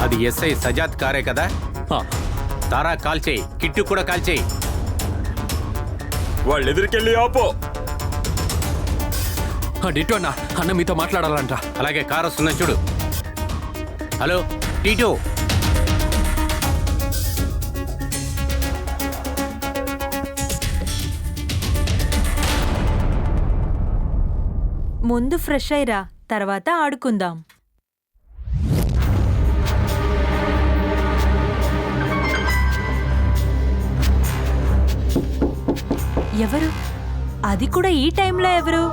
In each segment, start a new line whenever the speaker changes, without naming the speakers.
అది ఎస్ఐ సజాద్ కారే కదా? తారా కాల్ చేయి, కిట్టు కూడా కాల్ చేయి.
వాళ్ళు ఎదురుకెళ్ళి ఆపో.
డిటో అన్న, అన్న మీతో మాట్లాడాలంట.
అలాగే కారు వస్తుందా చూడు. హలో టీటూ,
ముందు ఫ్రెష్ అయ్యిరా, తర్వాత ఆడుకుందాం. ఎవరు? అది కూడా ఈ టైంలో ఎవరు?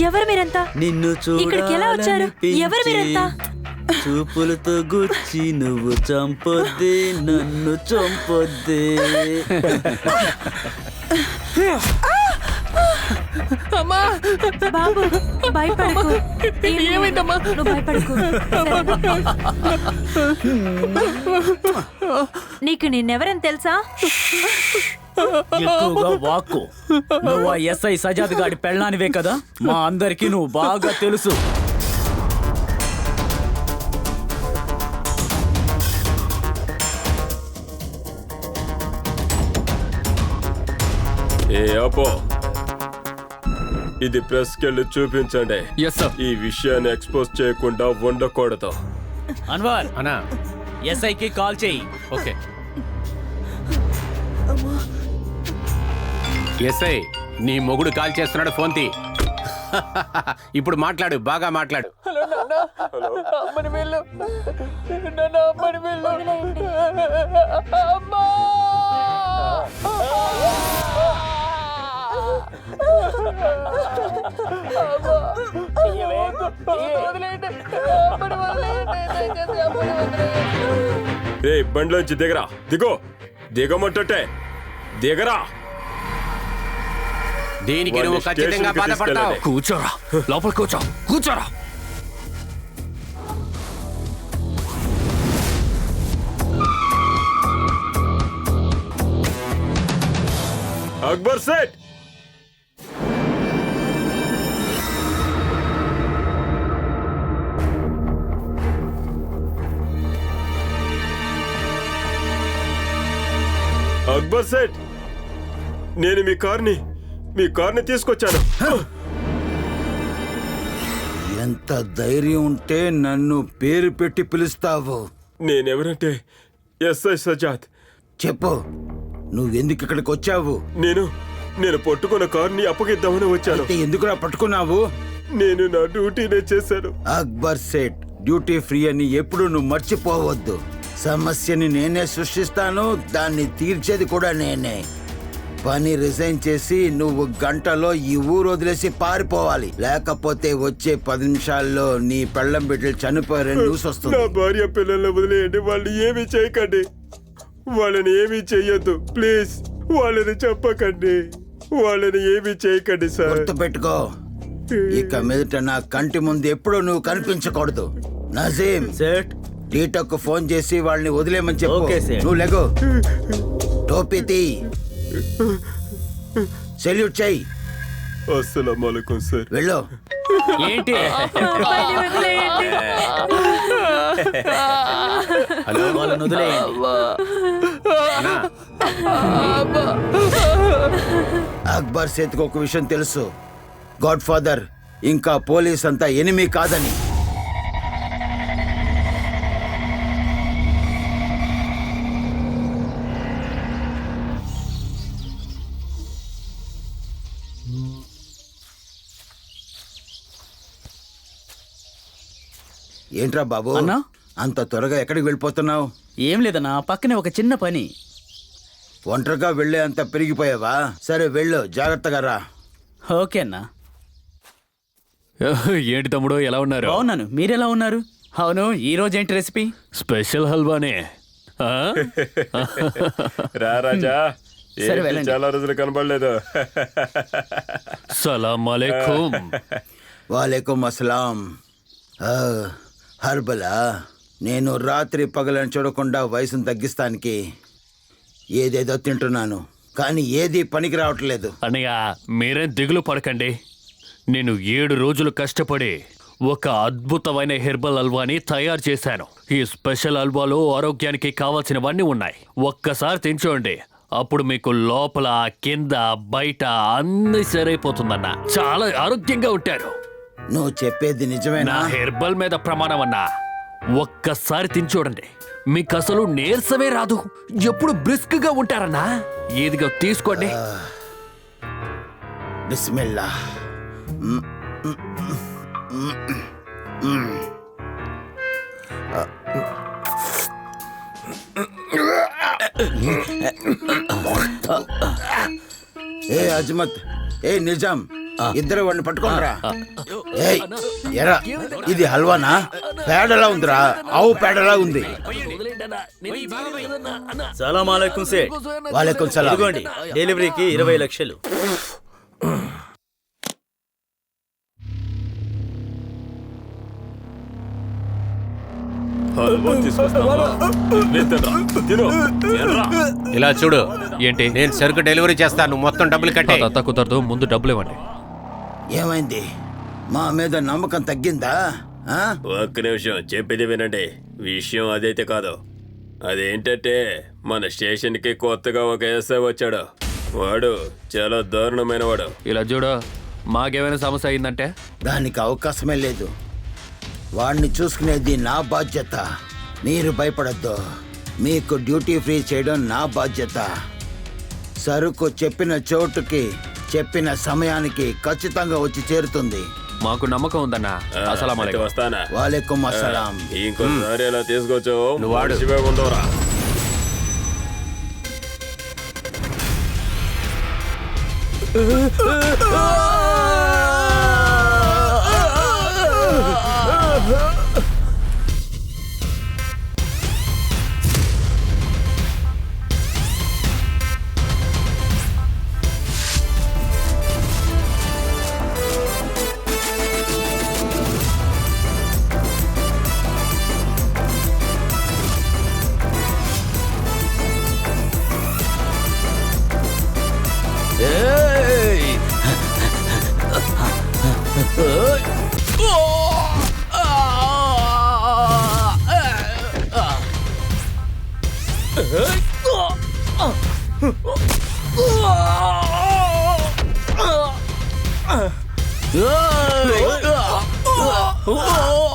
ఎవరు మీరంతా?
నిన్ను
ఇక్కడికి ఎలా వచ్చారు? ఎవరు మీరంతా?
చూపులతో గుచ్చి నువ్వు చంపొద్దే, నన్ను చంపొద్దే.
బాబు భయపడకు.
ఏమైందమ్మా?
నువ్వు భయపడకు. నీకు నిన్నెవరని తెలుసా?
ఎక్కువగా వాక్కు. నువ్వు ఆ ఎస్ఐ సజాద్ గాడి పెళ్ళానివే కదా, మా అందరికీ నువ్వు బాగా తెలుసు.
ఏ ఆపో. ఇది ప్రెస్ కెళ్ళి చూపించండి.
Yes sir.
ఈ విషయాన్ని ఎక్స్పోజ్ చేయకుండా ఉండకూడదు.
అన్వర్,
అన్నా.
ఎస్ఐకి కాల్ చేయి.
ఓకే. ఎస్ఐ, నీ మొగుడు కాల్ చేస్తున్నాడు, ఫోన్ తీ. ఇప్పుడు మాట్లాడు, బాగా మాట్లాడు.
రే బండ్లోంచి దిగరా. దిగమంటే దిగరా.
దీనికి నువ్వు ఖచ్చితంగా బాధపడతావు.
కూర్చోరా, లోపల కూర్చోరా.
అక్బర్ సేట్, అక్బర్ సేట్, నేను మీ కార్ని తీసుకొచ్చాను.
ఎంత ధైర్యం ఉంటే నన్ను పేరు పెట్టి పిలుస్తావు?
నేనెవరంటే ఎస్ఐ సజాద్.
చెప్పు, నువ్వెందుకు ఇక్కడికి వచ్చావు?
నేను పట్టుకున్న కార్ని అప్పగిద్దామని వచ్చాను.
ఎందుకురా పట్టుకున్నావు?
నేను నా డ్యూటీనే చేశాను.
అక్బర్ సేట్, డ్యూటీ ఫ్రీ అని ఎప్పుడు నువ్వు మర్చిపోవద్దు. సమస్యని నేనే సృష్టిస్తాను, దాన్ని తీర్చేది కూడా నేనే. పని రిజైన్ చేసి నువ్వు గంటలో ఈ ఊరు వదిలేసి పారిపోవాలి. లేకపోతే వచ్చే 10 నిమిషాల్లో నీ పెళ్ళం బిడ్డలు చనిపోయారని న్యూస్ వస్తుంది.
నా భార్య పిల్లల్ని వదిలేయండి. వాళ్ళు ఏమీ చేయకండి. వాళ్ళని ఏమీ చెయ్యొద్దు ప్లీజ్. వాళ్ళని చెప్పకండి. వాళ్ళని ఏమీ చేయకండి సార్.
గుర్తుపెట్టుకో, ఇక మీదట నా కంటి ముందు ఎప్పుడూ నువ్వు కనిపించకూడదు. నజీం
సేట్,
టీటోకు ఫోన్ చేసి వాళ్ళని వదిలేమని చెప్పు.
ఓకే సేట్.
నువ్వు లెగో, టోపీ తీ, సెల్యూట్ చెయ్యి,
అస్సలాము అలైకుం సార్.
వెళ్ళు.
ఏంటి?
అబ్బాయిని వదిలేయండి.
హలో,
వాళ్ళని వదిలేయండి.
అన్నా.
అక్బర్ సేత్కి ఒక విషయం తెలుసు, గాడ్ ఫాదర్ ఇంకా పోలీస్ అంతా ఎనిమి కాదని. ఏంట్రా బాబు,
అన్నా?
అంత త్వరగా ఎక్కడికి వెళ్ళిపోతున్నావు?
ఏం లేదన్నా, పక్కనే ఒక చిన్న పని.
ఒంటరిగా వెళ్ళే అంత పెరిగిపోయావా? సరే వెళ్ళు, జాగ్రత్తగా రా.
ఓకే అన్నా.
ఏంటి తమ్ముడు, ఎలా ఉన్నారు?
బాగున్నాను, మీరెలా ఉన్నారు? అవును, ఈ రోజు ఏంటి రెసిపీ?
స్పెషల్ హల్వానే.
రా రాజా.
సరే,
ఏంటి
వెళ్ళండి.
చాలా రోజులు కనబడలేదు.
సలాం అలైకుం.
వాలేకుం అస్సలాం. హర్బలా, నేను రాత్రి పగలని చూడకుండా వయసును తగ్గిస్తానికి ఏదేదో తింటున్నాను, కానీ ఏది పనికి రావట్లేదు.
అన్నయ్య, మీరేం దిగులు పడకండి. నేను 7 రోజులు కష్టపడి ఒక అద్భుతమైన హెర్బల్ హల్వాని తయారు చేశాను. ఈ స్పెషల్ హల్వాలో ఆరోగ్యానికి కావాల్సినవన్నీ ఉన్నాయి. ఒక్కసారి తినచూడండి, అప్పుడు మీకు లోపల కింద బయట అన్ని సరైపోతుందన్న. చాలా ఆరోగ్యంగా ఉంటారు.
నువ్వు చెప్పేది నిజమేనా?
నా హెర్బల్ మీద ప్రమాణం అన్నా. ఒక్కసారి తినచూడండి, మీకు అసలు నీరసమే రాదు. ఎప్పుడు బ్రిస్క్ గా ఉంటారన్నా. ఇదిగో తీసుకోండి.
బిస్మిల్లా. ఏ అజ్మత్, ఏ నిజాం, ఇద్దరు వాడిని పట్టుకోనరా. ఏయ్ ఎరా, ఇది హల్వానా? పేడలా ఉందిరా, ఆవు పేడలా ఉంది.
సలాం అలైకుం సేట్.
వాలేకుం సలాం.
ఇదిగోండి డెలివరీకి 20 లక్షలు.
ఇలా చూడు,
ఏంటి?
నేను సరుకు డెలివరీ చేస్తాను, మొత్తం డబ్బులు కట్టే.
అదంతా కుదరదు, ముందు డబ్బులు ఇవ్వండి.
ఏమైంది? మా మీద నమ్మకం తగ్గిందా? ఆ?
ఒక్క నిమిషం చెప్పేది వినండి. విషయం అదైతే కాదు. అదేంటంటే మన స్టేషన్కి కొత్తగా ఒక ఎస్ఐ వచ్చాడు. వాడు చాలా దారుణమైన వాడు.
ఇలా చూడు, మాకేమైనా సమస్య అయిందంటే
దానికి అవకాశమే లేదు. వాడిని చూసుకునేది నా బాధ్యత. మీరు భయపడద్దు. మీకు డ్యూటీ ఫ్రీ చేయడం నా బాధ్యత. సరుకు చెప్పిన చోటుకి చెప్పిన సమయానికి ఖచ్చితంగా వచ్చి చేరుతుంది.
మాకు నమ్మకం ఉందన్నా. అసలు
అయితే వస్తానా?
వాలేకుం అస్సలాం.
ఇంకోసారి ఎలా తీసుకొచ్చు
నువ్వు వాడు.
ఉండవురా.
Oh!